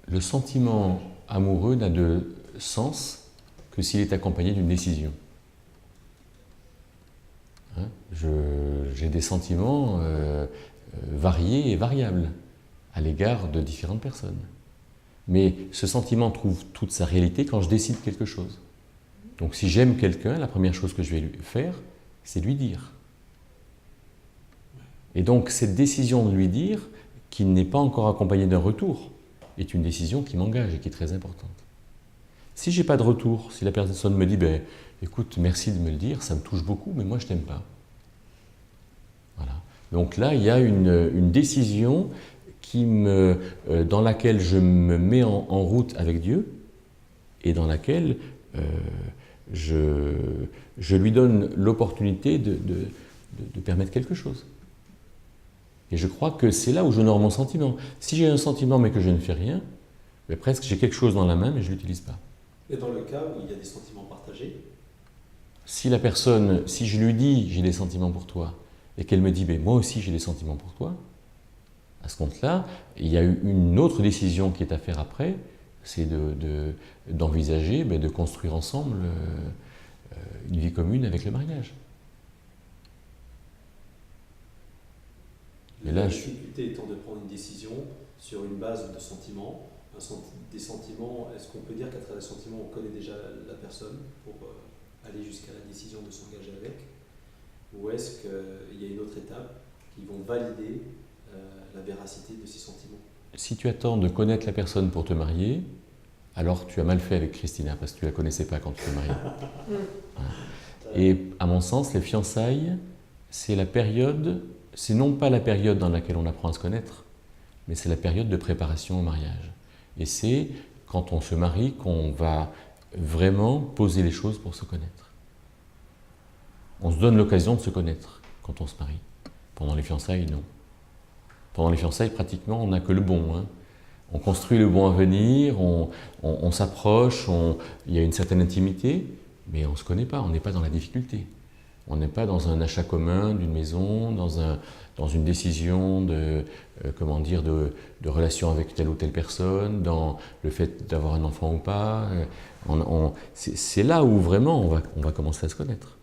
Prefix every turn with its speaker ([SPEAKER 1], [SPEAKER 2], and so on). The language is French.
[SPEAKER 1] Le sentiment amoureux n'a de sens que s'il est accompagné d'une décision. Hein, j'ai des sentiments variés et variables à l'égard de différentes personnes. Mais ce sentiment trouve toute sa réalité quand je décide quelque chose. Donc si j'aime quelqu'un, la première chose que je vais lui faire, c'est lui dire. Et donc cette décision de lui dire, qui n'est pas encore accompagnée d'un retour, est une décision qui m'engage et qui est très importante. Si je n'ai pas de retour, si la personne me dit ben, « écoute, merci de me le dire, ça me touche beaucoup, mais moi je ne t'aime pas ». Voilà. Donc là, il y a une décision dans laquelle je me mets en route avec Dieu et dans laquelle je lui donne l'opportunité de permettre quelque chose. Et je crois que c'est là où j'honore mon sentiment. Si j'ai un sentiment mais que je ne fais rien, ben presque j'ai quelque chose dans la main mais je ne l'utilise pas.
[SPEAKER 2] Et dans le cas où il y a des sentiments partagés?
[SPEAKER 1] Si la personne, si je lui dis j'ai des sentiments pour toi et qu'elle me dit ben, moi aussi j'ai des sentiments pour toi, à ce compte-là, il y a eu une autre décision qui est à faire après, c'est d'envisager de construire ensemble une vie commune avec le mariage.
[SPEAKER 2] Et là, la difficulté étant de prendre une décision sur une base de sentiments, des sentiments, est-ce qu'on peut dire qu'à travers les sentiments, on connaît déjà la personne pour aller jusqu'à la décision de s'engager avec? Ou est-ce qu'il y a une autre étape qui vont valider la véracité de ces sentiments?
[SPEAKER 1] Si tu attends de connaître la personne pour te marier, alors tu as mal fait avec Christina, parce que tu ne la connaissais pas quand tu t'es marié. Et à mon sens, les fiançailles, c'est la période, c'est non pas la période dans laquelle on apprend à se connaître, mais c'est la période de préparation au mariage. Et c'est quand on se marie qu'on va vraiment poser les choses pour se connaître. On se donne l'occasion de se connaître quand on se marie. Pendant les fiançailles, non. Pendant les fiançailles, pratiquement, on n'a que le bon. Hein. On construit le bon à venir, on s'approche, il y a une certaine intimité, mais on ne se connaît pas, on n'est pas dans la difficulté. On n'est pas dans un achat commun d'une maison, dans une décision de relation avec telle ou telle personne, dans le fait d'avoir un enfant ou pas. C'est là où vraiment on va commencer à se connaître.